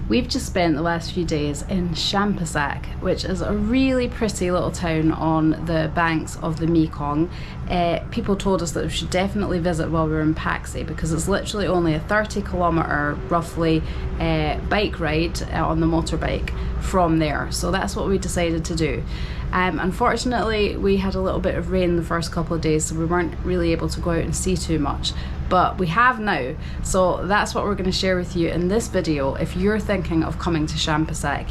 We've just spent the last few days in Champasak, which is a really pretty little town on the banks of the Mekong. People told us that we should definitely visit while we were in Pakse because it's literally only a 30-kilometre roughly bike ride on the motorbike from there. So that's what we decided to do. Unfortunately, we had a little bit of rain the first couple of days, so we weren't really able to go out and see too much. But we have now, so that's what we're going to share with you in this video. If you're thinking of coming to Champasak,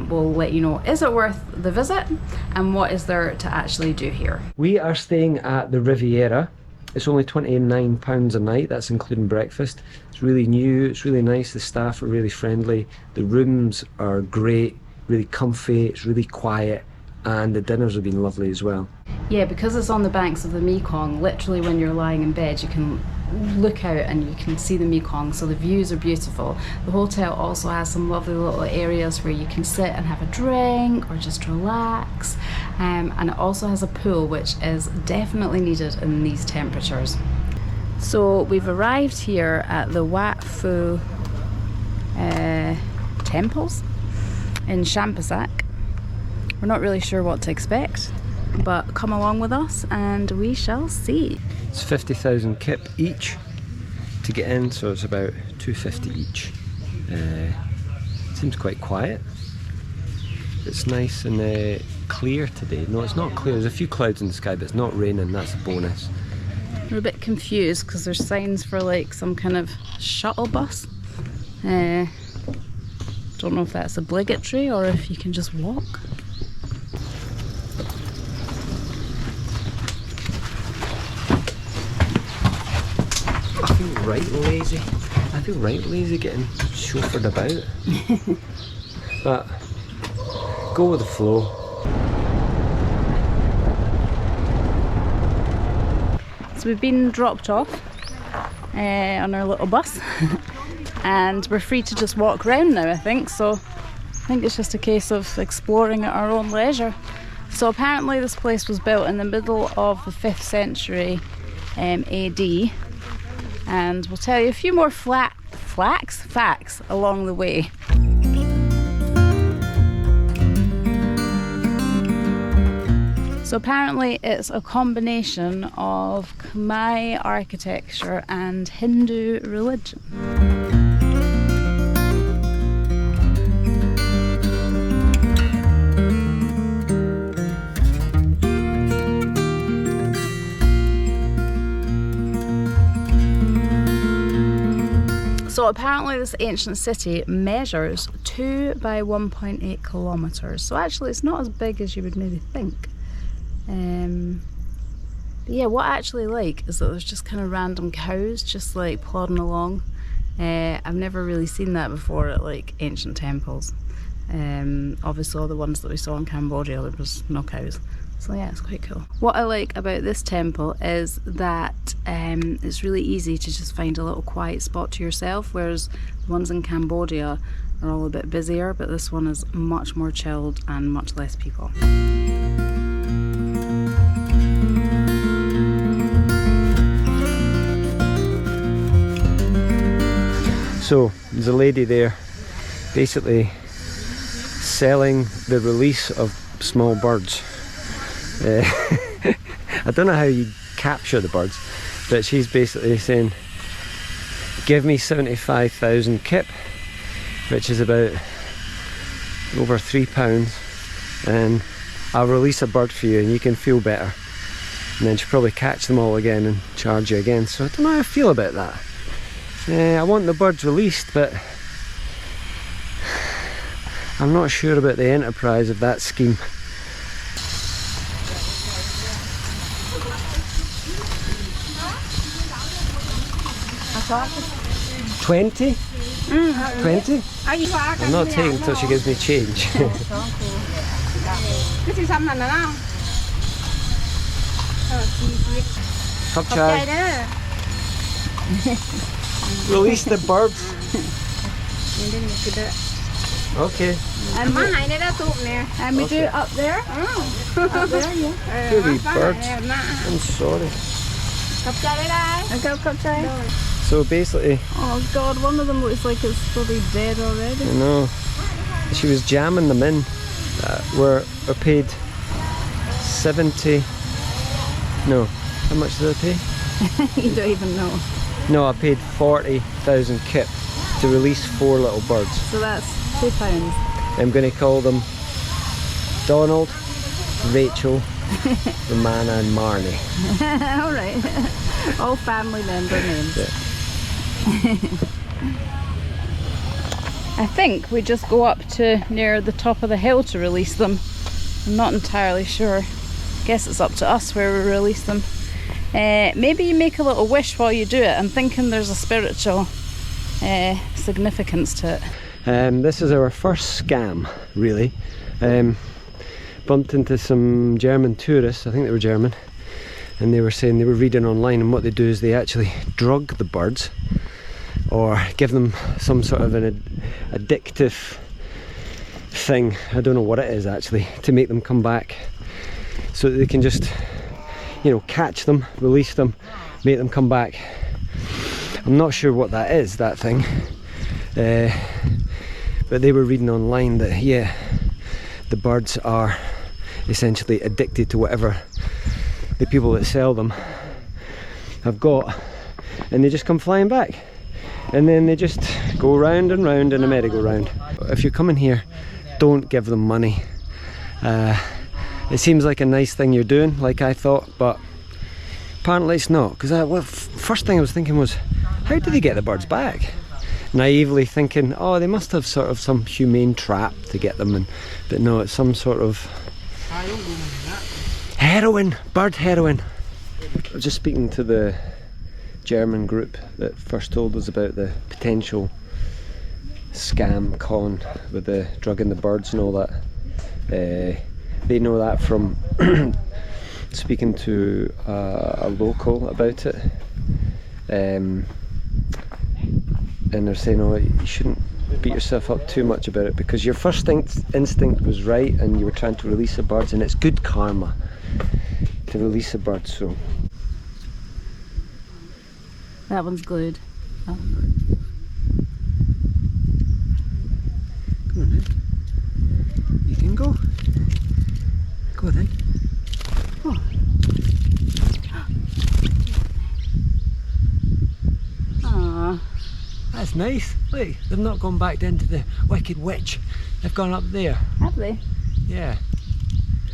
we'll let you know, is it worth the visit and what is there to actually do here. We are staying at the Riviera. It's only £29 a night, that's including breakfast. It's really new, it's really nice, the staff are really friendly, the rooms are great, really comfy, it's really quiet, and the dinners have been lovely as well. Yeah, because it's on the banks of the Mekong, literally when you're lying in bed you can look out and you can see the Mekong, so the views are beautiful. The hotel also has some lovely little areas where you can sit and have a drink or just relax, and it also has a pool, which is definitely needed in these temperatures. So we've arrived here at the Wat Phou temples in Champasak. We're not really sure what to expect, but come along with us and we shall see. It's 50,000 kip each to get in, so it's about $250 each. Seems quite quiet. It's nice and clear today. No, it's not clear. There's a few clouds in the sky, but it's not raining. That's a bonus. We're a bit confused because there's signs for like some kind of shuttle bus. Don't know if that's obligatory or if you can just walk. I feel right lazy getting chauffeured about. But go with the flow. So we've been dropped off on our little bus and we're free to just walk around now, I think. So I think it's just a case of exploring at our own leisure. So apparently this place was built in the middle of the 5th century AD. And we'll tell you a few more facts along the way. So apparently it's a combination of Khmer architecture and Hindu religion. So apparently this ancient city measures 2 by 1.8 kilometres. So actually it's not as big as you would maybe think. But yeah, what I actually like is that there's just kind of random cows just like plodding along. I've never really seen that before at like ancient temples. Obviously all the ones that we saw in Cambodia, there was no cows. So yeah, it's quite cool. What I like about this temple is that it's really easy to just find a little quiet spot to yourself, whereas the ones in Cambodia are all a bit busier, but this one is much more chilled and much less people. So there's a lady there basically selling the release of small birds. I don't know how you capture the birds, but she's basically saying, give me 75,000 kip, which is about over £3, and I'll release a bird for you and you can feel better. And then she'll probably catch them all again and charge you again. So I don't know how I feel about that. I want the birds released, but I'm not sure about the enterprise of that scheme. $20? 20? I'm not taking until she gives me change. Cup chai. Release the birds. Okay. And we do it up there? Up there, yeah. Good wee birds. I'm sorry. Cup chai. So basically, Oh God, one of them looks like it's probably dead already. I know, she was jamming them in. We're paid 70. No, how much did I pay? You don't even know. No, I paid 40,000 kip to release 4 little birds. So that's £2. I'm going to call them Donald, Rachel, Romana and Marnie. Alright. All family member names. Yeah. I think we just go up to near the top of the hill to release them. I'm not entirely sure. Guess it's up to us where we release them. Maybe you make a little wish while you do it. I'm thinking there's a spiritual significance to it. This is our first scam, really. Bumped into some German tourists, I think they were German, and they were saying they were reading online, and what they do is they actually drug the birds or give them some sort of an addictive thing, I don't know what it is actually, to make them come back so that they can just, you know, catch them, release them, make them come back. I'm not sure what that is, that thing, but they were reading online that, yeah, the birds are essentially addicted to whatever the people that sell them have got, and they just come flying back, and then they just go round and round in a merry-go-round. If you're coming here, don't give them money. It seems like a nice thing you're doing, like I thought, but apparently it's not, because first thing I was thinking was, how do they get the birds back? Naively thinking, oh, they must have sort of some humane trap to get them, but no, it's some sort of heroin, bird heroin. I was just speaking to the German group that first told us about the potential scam con with the drugging the birds and all that. They know that from speaking to a local about it, and they're saying, oh, you shouldn't beat yourself up too much about it, because your first instinct was right and you were trying to release the birds, and it's good karma to release the birds. So that one's glued. Oh. Come on then, you can go then. Oh. Aww. That's nice. Look, they've not gone back into the Wicked Witch. They've gone up there. Have they? Yeah.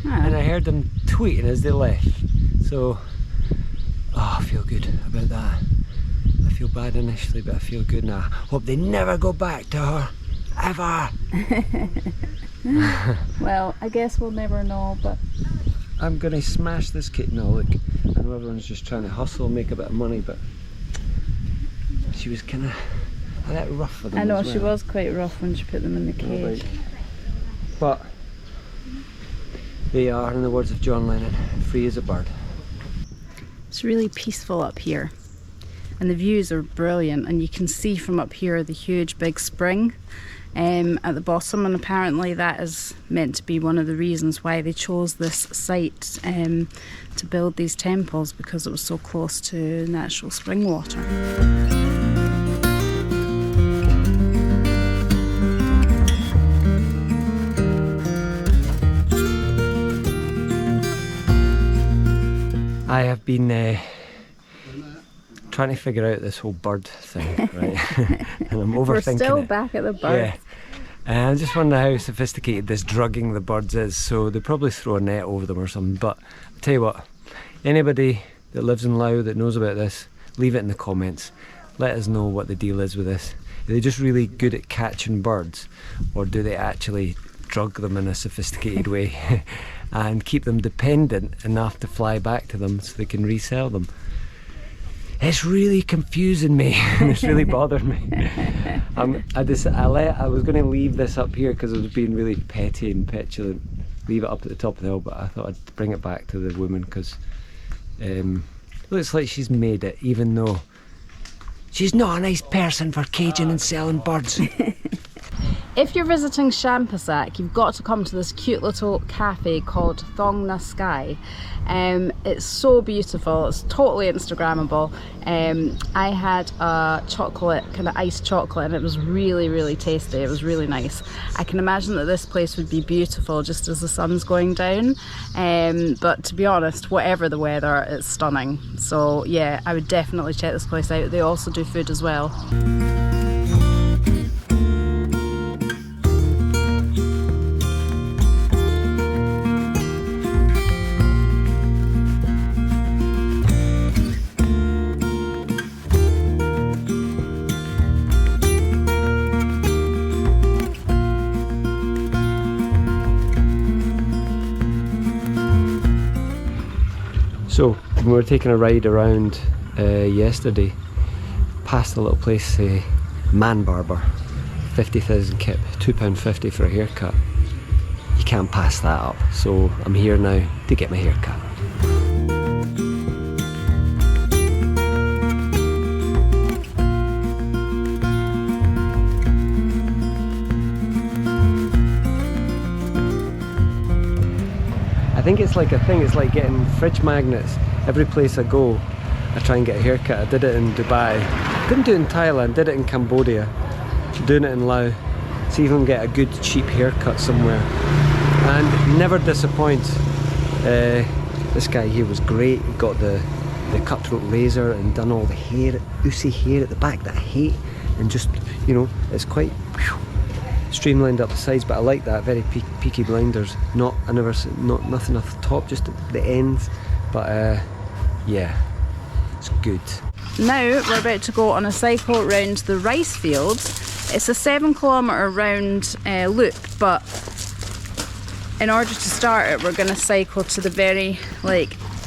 Ah. And I heard them tweeting as they left. So, oh, I feel good about that. I feel bad initially, but I feel good now. Hope they never go back to her. Ever. Well, I guess we'll never know, but I'm going to smash this kitten. No, look. I know everyone's just trying to hustle and make a bit of money, but she was kind of a bit rough with them. I know, as well. she was quite rough when she put them in the cage. But they are, in the words of John Lennon, free as a bird. It's really peaceful up here, and the views are brilliant, and you can see from up here the huge big spring at the bottom, and apparently that is meant to be one of the reasons why they chose this site to build these temples, because it was so close to natural spring water. I have been trying to figure out this whole bird thing, right? And I'm overthinking We're still it. back at the birds. Yeah. And I just wonder how sophisticated this drugging the birds is. So they probably throw a net over them or something. But I'll tell you what, anybody that lives in Laos that knows about this, leave it in the comments. Let us know what the deal is with this. Are they just really good at catching birds, or do they actually drug them in a sophisticated way and keep them dependent enough to fly back to them so they can resell them? It's really confusing me and it's really bothered me. I was going to leave this up here because I was being really petty and petulant, leave it up at the top of the hill, but I thought I'd bring it back to the woman, because looks like she's made it, even though she's not a nice person for caging and selling birds. If you're visiting Champasak, you've got to come to this cute little cafe called Thong Na Sky. It's so beautiful, it's totally Instagrammable. I had a chocolate, kind of iced chocolate, and it was really tasty. It was really nice. I can imagine that this place would be beautiful just as the sun's going down, but to be honest, whatever the weather, it's stunning. So yeah, I would definitely check this place out. They also do food as well. So when we were taking a ride around yesterday, past the little place, Man Barber, 50,000 kip, £2.50 for a haircut. You can't pass that up, so I'm here now to get my haircut. I think it's like a thing, it's like getting fridge magnets. Every place I go, I try and get a haircut. I did it in Dubai, didn't do it in Thailand, did it in Cambodia, doing it in Laos. See if I can get a good cheap haircut somewhere. And never disappoint. This guy here was great. He got the cutthroat razor and done all the hair, oozy hair at the back that I hate. And just, you know, it's quite streamlined up the sides, but I like that, very peaky blinders. Nothing off the top, just at the ends. But yeah, it's good. Now we're about to go on a cycle around the rice fields. It's a 7-kilometre round loop, but in order to start it, we're going to cycle to the very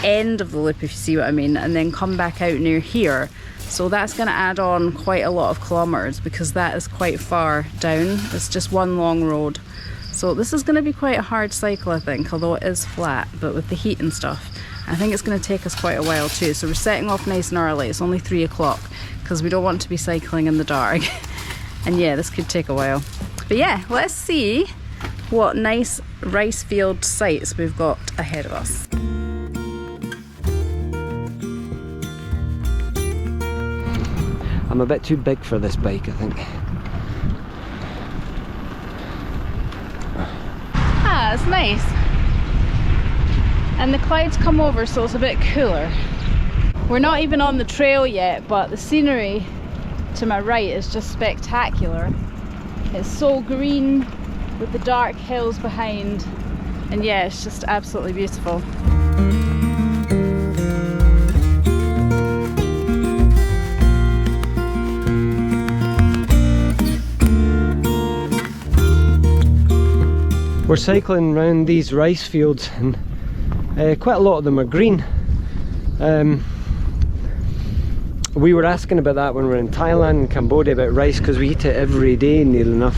end of the loop, if you see what I mean, and then come back out near here. So that's going to add on quite a lot of kilometres because that is quite far down. It's just one long road. So this is going to be quite a hard cycle, I think, although it is flat, but with the heat and stuff, I think it's going to take us quite a while too. So we're setting off nice and early. It's only 3 o'clock because we don't want to be cycling in the dark. And yeah, this could take a while. But yeah, let's see what nice rice field sites we've got ahead of us. I'm a bit too big for this bike, I think. Ah, it's nice. And the clouds come over, so it's a bit cooler. We're not even on the trail yet, but the scenery to my right is just spectacular. It's so green with the dark hills behind, and yeah, it's just absolutely beautiful. We're cycling around these rice fields, and quite a lot of them are green. We were asking about that when we were in Thailand and Cambodia about rice, because we eat it every day nearly enough.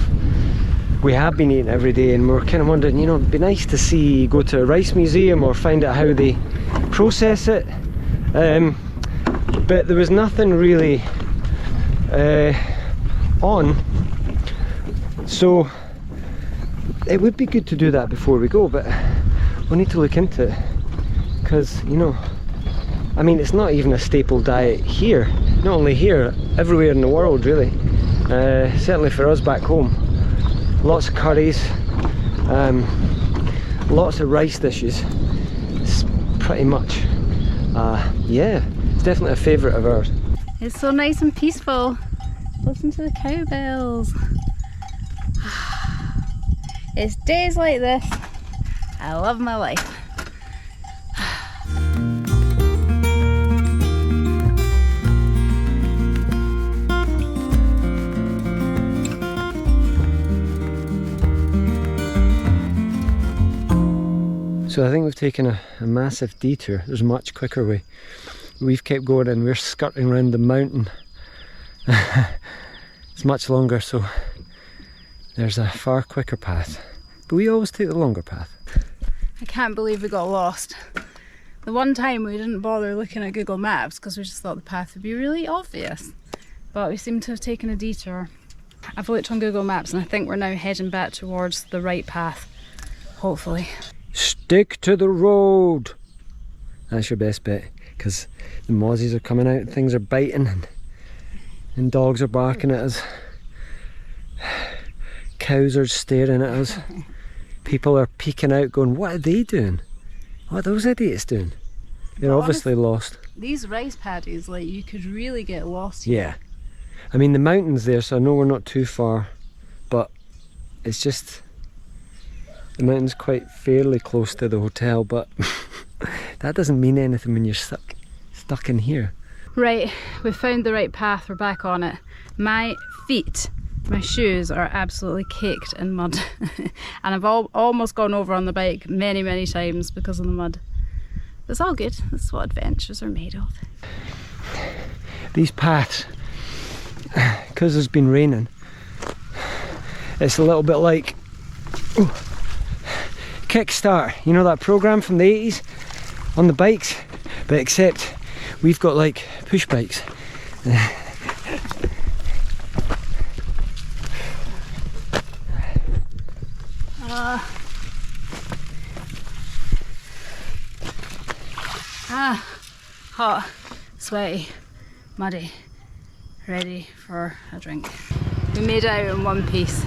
We have been eating every day, and we're kind of wondering, you know, it'd be nice to go to a rice museum or find out how they process it. But there was nothing really on, so it would be good to do that before we go, but we'll need to look into it, because, you know, I mean, it's not even a staple diet here, not only here, everywhere in the world really. Certainly for us back home, lots of curries, lots of rice dishes. It's pretty much, yeah, it's definitely a favourite of ours. It's so nice and peaceful. Listen to the cowbells. It's days like this I love my life. So I think we've taken a massive detour. There's a much quicker way. We've kept going and we're skirting around the mountain. It's much longer, so there's a far quicker path. But we always take the longer path. I can't believe we got lost. The one time we didn't bother looking at Google Maps because we just thought the path would be really obvious. But we seem to have taken a detour. I've looked on Google Maps and I think we're now heading back towards the right path, hopefully. Stick to the road! That's your best bet, because the mozzies are coming out, things are biting, and dogs are barking at us. Cows are staring at us. People are peeking out going, what are they doing? What are those idiots doing? They're obviously lost. These rice paddies, like, you could really get lost here. Yeah. I mean, the mountain's there, so I know we're not too far, but it's just, the mountain's quite fairly close to the hotel, but that doesn't mean anything when you're stuck in here. Right, we've found the right path, we're back on it. My feet, my shoes are absolutely caked in mud. And I've almost gone over on the bike many times because of the mud. But it's all good, that's what adventures are made of. These paths, because it's been raining, it's a little bit like Kickstart, you know that program from the 80s on the bikes, but except we've got like push bikes. Hot, sweaty, muddy, ready for a drink. We made it out in one piece,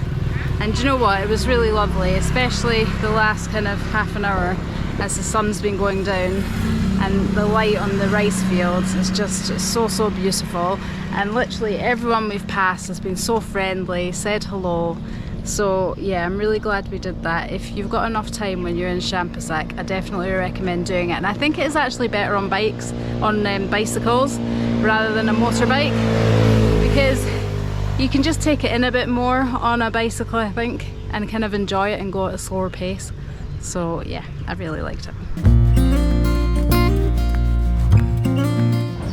and do you know what, it was really lovely, especially the last kind of half an hour as the sun's been going down and the light on the rice fields is just so beautiful, and literally everyone we've passed has been so friendly, said hello. So yeah, I'm really glad we did that. If you've got enough time when you're in Champasak, I definitely recommend doing it. And I think it is actually better on bikes, on bicycles, rather than a motorbike, because you can just take it in a bit more on a bicycle, I think, and kind of enjoy it and go at a slower pace. So yeah, I really liked it.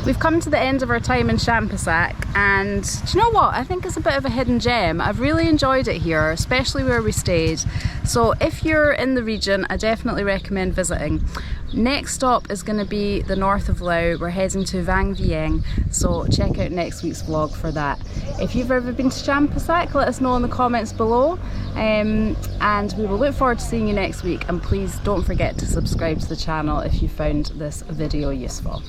We've come to the end of our time in Champasak, and do you know what? I think it's a bit of a hidden gem. I've really enjoyed it here, especially where we stayed. So if you're in the region, I definitely recommend visiting. Next stop is going to be the north of Laos. We're heading to Vang Vieng, so check out next week's vlog for that. If you've ever been to Champasak, let us know in the comments below, and we will look forward to seeing you next week. And please don't forget to subscribe to the channel if you found this video useful.